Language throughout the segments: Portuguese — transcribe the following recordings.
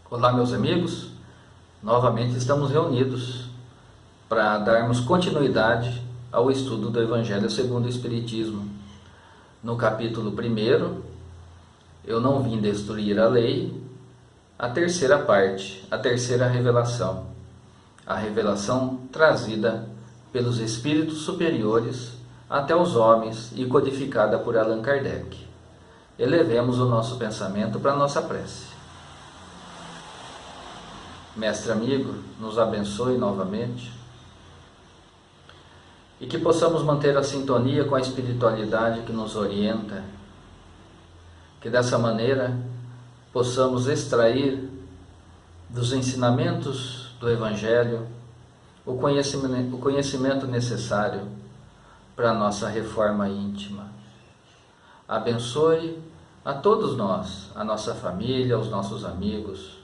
Olá, meus amigos, novamente estamos reunidos para darmos continuidade ao estudo do Evangelho segundo o Espiritismo. No capítulo 1, eu não vim destruir a lei, a terceira parte, a terceira revelação, a revelação trazida pelos espíritos superiores até os homens e codificada por Allan Kardec. Elevemos o nosso pensamento para a nossa prece. Mestre amigo, nos abençoe novamente e que possamos manter a sintonia com a espiritualidade que nos orienta, que dessa maneira possamos extrair dos ensinamentos do Evangelho o conhecimento necessário para a nossa reforma íntima. Abençoe a todos nós, a nossa família, os nossos amigos.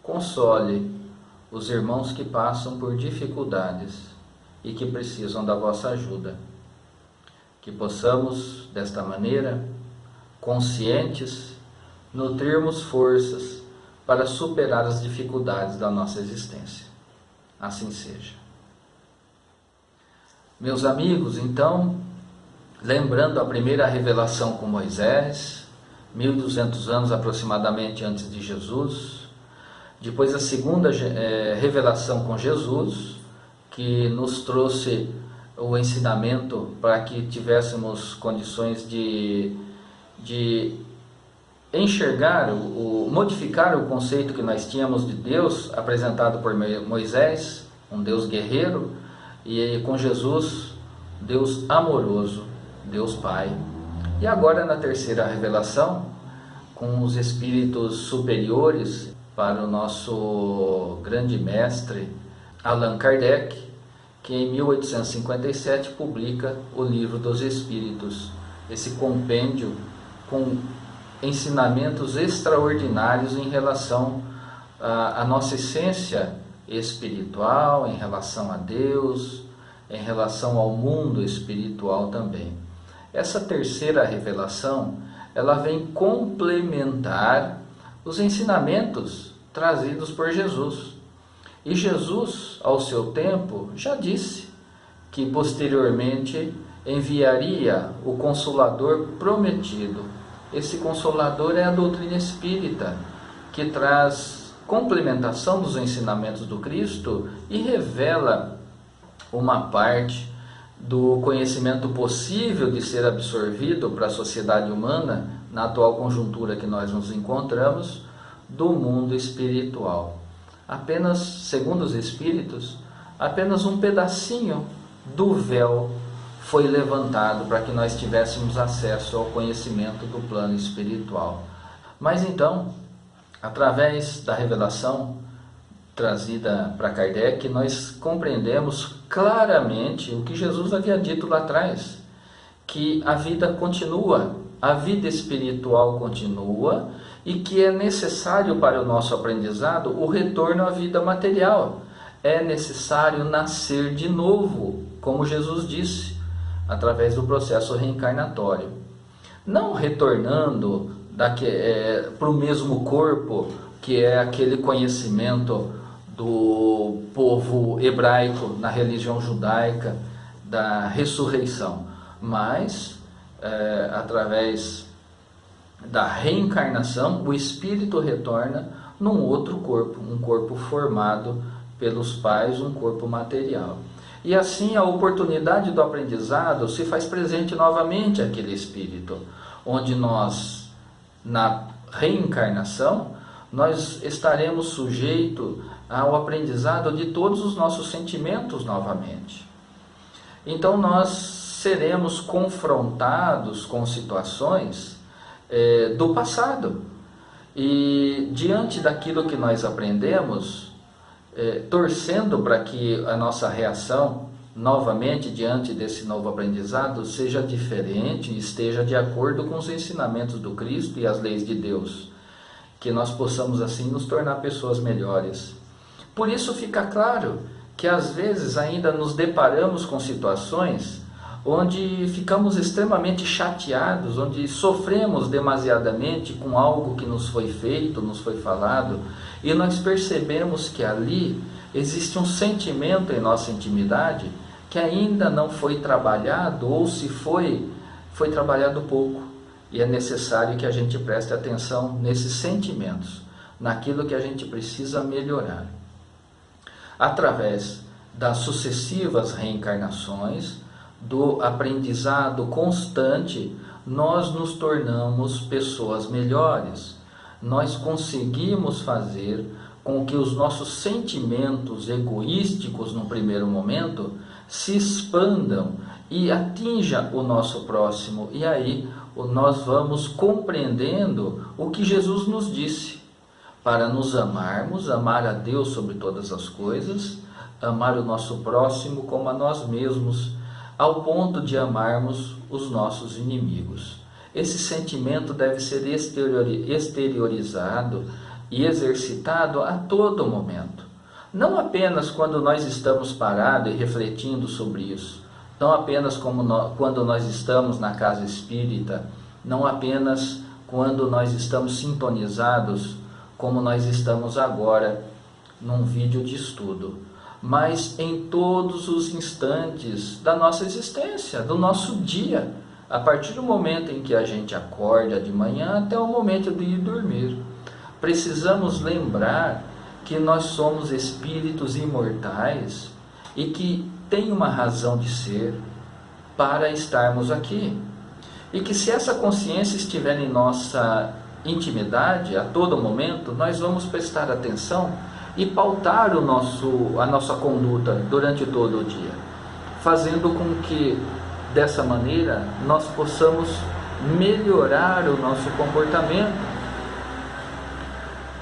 Console os irmãos que passam por dificuldades e que precisam da vossa ajuda. Que possamos, desta maneira, conscientes, nutrirmos forças para superar as dificuldades da nossa existência. Assim seja. Meus amigos, então, lembrando a primeira revelação com Moisés, 1200 anos aproximadamente antes de Jesus, depois a segunda revelação com Jesus, que nos trouxe o ensinamento para que tivéssemos condições de enxergar, modificar o conceito que nós tínhamos de Deus apresentado por Moisés, um Deus guerreiro, e com Jesus, Deus amoroso, Deus Pai. E agora na terceira revelação, com os espíritos superiores, para o nosso grande mestre Allan Kardec, que em 1857 publica o Livro dos Espíritos, esse compêndio com ensinamentos extraordinários em relação à nossa essência espiritual, em relação a Deus, em relação ao mundo espiritual também. Essa terceira revelação, ela vem complementar os ensinamentos trazidos por Jesus. E Jesus, ao seu tempo, já disse que posteriormente enviaria o Consolador prometido. Esse Consolador é a doutrina espírita, que traz complementação dos ensinamentos do Cristo e revela uma parte do conhecimento possível de ser absorvido para a sociedade humana, na atual conjuntura que nós nos encontramos, do mundo espiritual. Apenas, segundo os Espíritos, apenas um pedacinho do véu foi levantado para que nós tivéssemos acesso ao conhecimento do plano espiritual. Mas então, através da revelação trazida para Kardec, nós compreendemos claramente o que Jesus havia dito lá atrás, que a vida continua, a vida espiritual continua e que é necessário para o nosso aprendizado o retorno à vida material. É necessário nascer de novo, como Jesus disse, através do processo reencarnatório. Não retornando para o mesmo corpo, que é aquele conhecimento do povo hebraico na religião judaica, da ressurreição, mas através da reencarnação, o espírito retorna num outro corpo, um corpo formado pelos pais, um corpo material. E assim a oportunidade do aprendizado se faz presente novamente àquele espírito, onde nós, na reencarnação, nós estaremos sujeitos ao aprendizado de todos os nossos sentimentos novamente. Então nós seremos confrontados com situações do passado. E diante daquilo que nós aprendemos, torcendo para que a nossa reação, novamente, diante desse novo aprendizado, seja diferente e esteja de acordo com os ensinamentos do Cristo e as leis de Deus. Que nós possamos, assim, nos tornar pessoas melhores. Por isso fica claro que, às vezes, ainda nos deparamos com situações onde ficamos extremamente chateados, onde sofremos demasiadamente com algo que nos foi feito, nos foi falado, e nós percebemos que ali existe um sentimento em nossa intimidade que ainda não foi trabalhado, ou se foi trabalhado pouco, e é necessário que a gente preste atenção nesses sentimentos, naquilo que a gente precisa melhorar. Através das sucessivas reencarnações, do aprendizado constante, nós nos tornamos pessoas melhores. Nós conseguimos fazer com que os nossos sentimentos egoísticos no primeiro momento se expandam e atinja o nosso próximo. E aí nós vamos compreendendo o que Jesus nos disse, para nos amarmos, amar a Deus sobre todas as coisas, amar o nosso próximo como a nós mesmos, ao ponto de amarmos os nossos inimigos. Esse sentimento deve ser exteriorizado e exercitado a todo momento. Não apenas quando nós estamos parados e refletindo sobre isso. Não apenas quando nós estamos na casa espírita. Não apenas quando nós estamos sintonizados, como nós estamos agora num vídeo de estudo, mas em todos os instantes da nossa existência, do nosso dia, a partir do momento em que a gente acorda de manhã até o momento de ir dormir. Precisamos lembrar que nós somos espíritos imortais e que tem uma razão de ser para estarmos aqui. E que se essa consciência estiver em nossa intimidade, a todo momento, nós vamos prestar atenção e pautar a nossa conduta durante todo o dia, fazendo com que, dessa maneira, nós possamos melhorar o nosso comportamento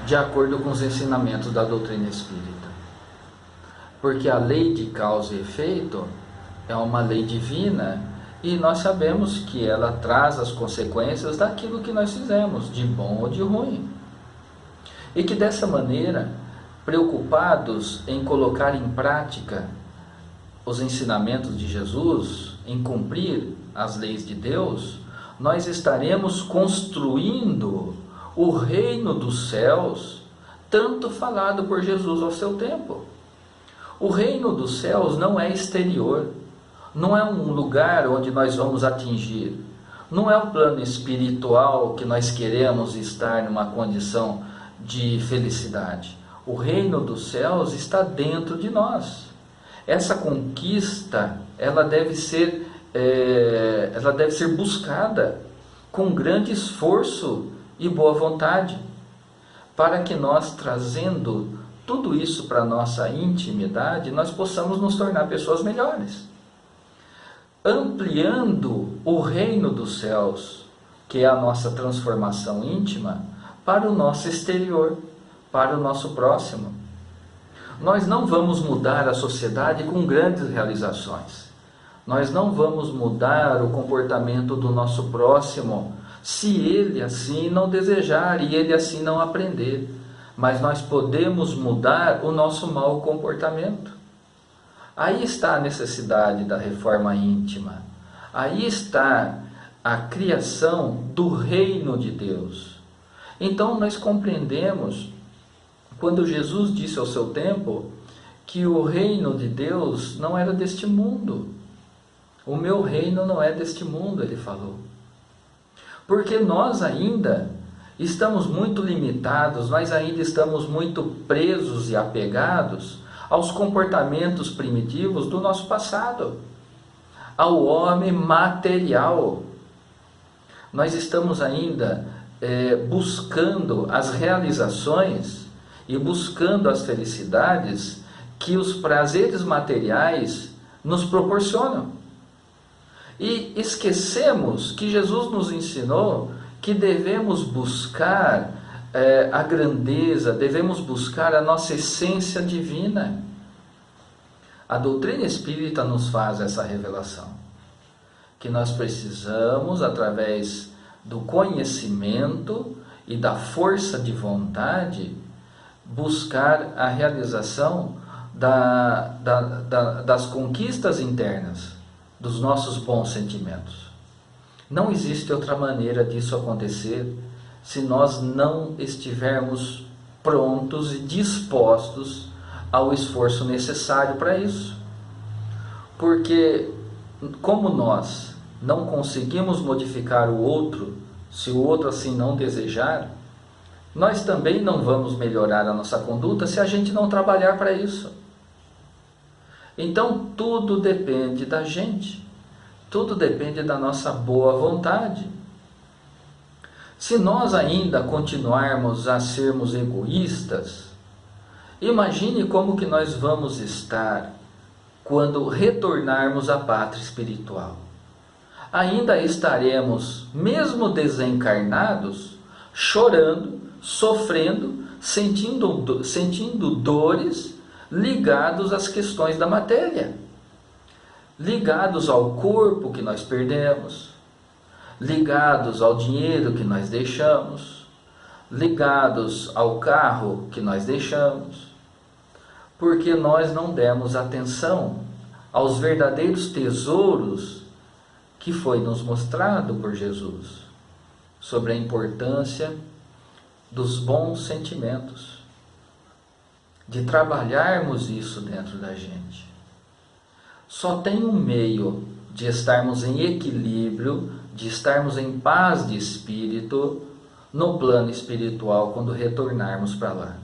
de acordo com os ensinamentos da doutrina espírita. Porque a lei de causa e efeito é uma lei divina e nós sabemos que ela traz as consequências daquilo que nós fizemos, de bom ou de ruim. E que dessa maneira, preocupados em colocar em prática os ensinamentos de Jesus, em cumprir as leis de Deus, nós estaremos construindo o reino dos céus, tanto falado por Jesus ao seu tempo. O reino dos céus não é exterior, não é um lugar onde nós vamos atingir, não é um plano espiritual que nós queremos estar numa condição de felicidade. O reino dos céus está dentro de nós. Essa conquista, ela deve ser buscada com grande esforço e boa vontade, para que nós, trazendo tudo isso para a nossa intimidade, nós possamos nos tornar pessoas melhores, ampliando o reino dos céus, que é a nossa transformação íntima, para o nosso exterior, para o nosso próximo. Nós não vamos mudar a sociedade com grandes realizações. Nós não vamos mudar o comportamento do nosso próximo se ele assim não desejar e ele assim não aprender. Mas nós podemos mudar o nosso mau comportamento. Aí está a necessidade da reforma íntima. Aí está a criação do reino de Deus. Então nós compreendemos, quando Jesus disse ao seu tempo, que o reino de Deus não era deste mundo. O meu reino não é deste mundo, ele falou. Porque nós ainda estamos muito limitados, nós ainda estamos muito presos e apegados aos comportamentos primitivos do nosso passado, ao homem material. Nós estamos ainda buscando as realizações e buscando as felicidades que os prazeres materiais nos proporcionam. E esquecemos que Jesus nos ensinou que devemos buscar a grandeza, devemos buscar a nossa essência divina. A doutrina espírita nos faz essa revelação, que nós precisamos, através do conhecimento e da força de vontade, buscar a realização das conquistas internas, dos nossos bons sentimentos. Não existe outra maneira disso acontecer se nós não estivermos prontos e dispostos ao esforço necessário para isso. Porque, como nós não conseguimos modificar o outro, se o outro assim não desejar, nós também não vamos melhorar a nossa conduta se a gente não trabalhar para isso. Então, tudo depende da gente. Tudo depende da nossa boa vontade. Se nós ainda continuarmos a sermos egoístas, imagine como que nós vamos estar quando retornarmos à pátria espiritual. Ainda estaremos, mesmo desencarnados, chorando, sofrendo, sentindo dores ligados às questões da matéria, ligados ao corpo que nós perdemos, ligados ao dinheiro que nós deixamos, ligados ao carro que nós deixamos, porque nós não demos atenção aos verdadeiros tesouros que foi nos mostrado por Jesus, sobre a importância dos bons sentimentos, de trabalharmos isso dentro da gente. Só tem um meio de estarmos em equilíbrio, de estarmos em paz de espírito no plano espiritual quando retornarmos para lá.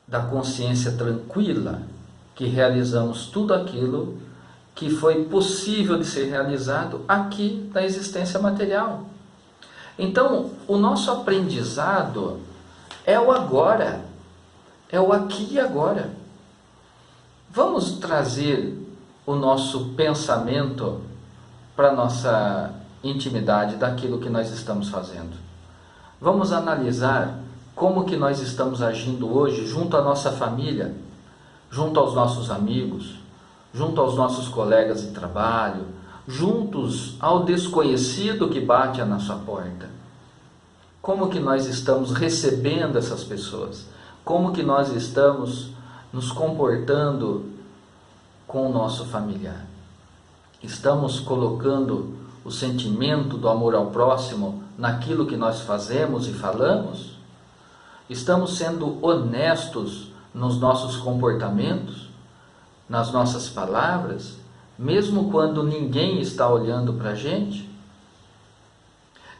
Da consciência tranquila que realizamos tudo aquilo que foi possível de ser realizado aqui na existência material. Então, o nosso aprendizado é o agora, é o aqui e agora. Vamos trazer o nosso pensamento para a nossa intimidade daquilo que nós estamos fazendo. Vamos analisar como que nós estamos agindo hoje junto à nossa família, junto aos nossos amigos, junto aos nossos colegas de trabalho, juntos ao desconhecido que bate à nossa porta. Como que nós estamos recebendo essas pessoas? Como que nós estamos nos comportando com o nosso familiar? Estamos colocando o sentimento do amor ao próximo naquilo que nós fazemos e falamos? Estamos sendo honestos nos nossos comportamentos, nas nossas palavras, mesmo quando ninguém está olhando para a gente?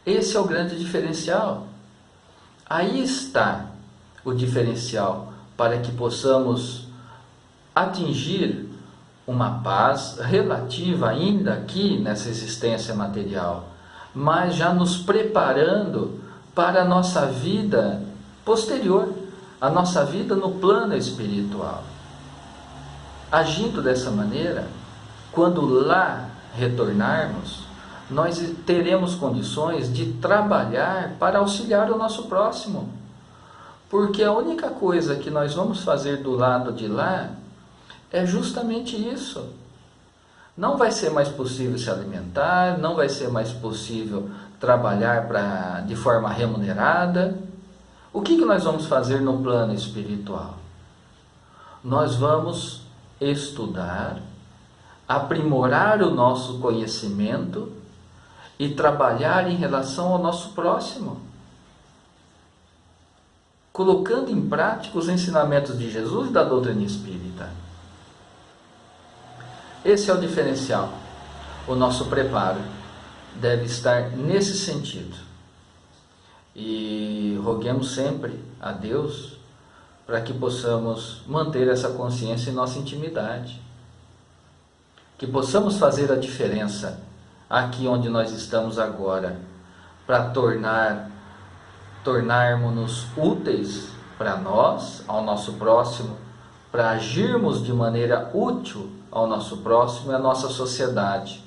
Esse é o grande diferencial. Aí está o diferencial para que possamos atingir uma paz relativa ainda aqui nessa existência material, mas já nos preparando para a nossa vida posterior, a nossa vida no plano espiritual. Agindo dessa maneira, quando lá retornarmos, nós teremos condições de trabalhar para auxiliar o nosso próximo. Porque a única coisa que nós vamos fazer do lado de lá é justamente isso. Não vai ser mais possível se alimentar, não vai ser mais possível trabalhar de forma remunerada. O que nós vamos fazer no plano espiritual? Nós vamos estudar, aprimorar o nosso conhecimento e trabalhar em relação ao nosso próximo, colocando em prática os ensinamentos de Jesus e da doutrina espírita. Esse é o diferencial. O nosso preparo deve estar nesse sentido. E roguemos sempre a Deus para que possamos manter essa consciência em nossa intimidade. Que possamos fazer a diferença aqui onde nós estamos agora, para tornarmos-nos úteis para nós, ao nosso próximo, para agirmos de maneira útil ao nosso próximo e à nossa sociedade,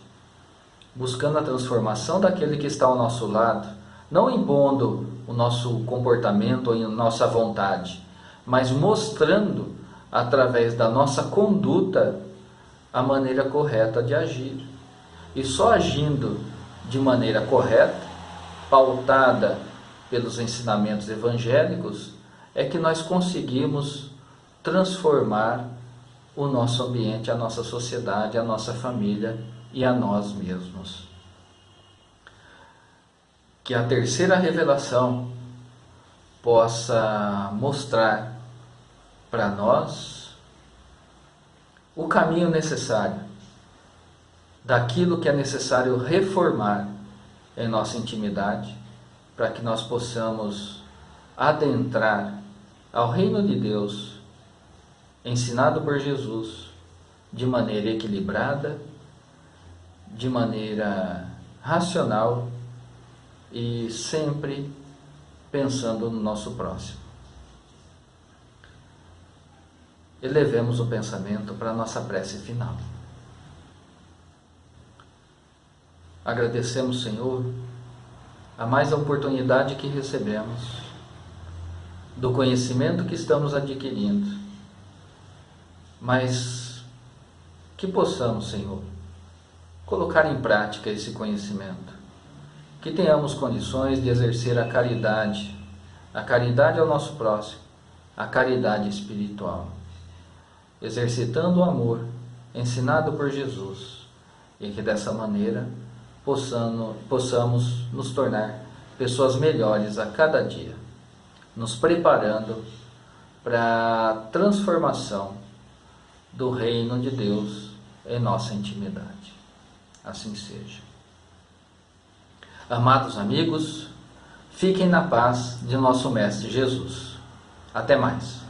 buscando a transformação daquele que está ao nosso lado, não impondo o nosso comportamento ou a nossa vontade, mas mostrando, através da nossa conduta, a maneira correta de agir. E só agindo de maneira correta, pautada pelos ensinamentos evangélicos, é que nós conseguimos transformar o nosso ambiente, a nossa sociedade, a nossa família e a nós mesmos. Que a terceira revelação possa mostrar para nós o caminho necessário daquilo que é necessário reformar em nossa intimidade, para que nós possamos adentrar ao reino de Deus, ensinado por Jesus, de maneira equilibrada, de maneira racional e sempre pensando no nosso próximo. Elevemos o pensamento para a nossa prece final. Agradecemos, Senhor, a mais a oportunidade que recebemos, do conhecimento que estamos adquirindo, mas que possamos, Senhor, colocar em prática esse conhecimento, que tenhamos condições de exercer a caridade ao nosso próximo, a caridade espiritual, exercitando o amor ensinado por Jesus, e que dessa maneira possamos nos tornar pessoas melhores a cada dia, nos preparando para a transformação do reino de Deus em nossa intimidade. Assim seja. Amados amigos, fiquem na paz de nosso Mestre Jesus. Até mais.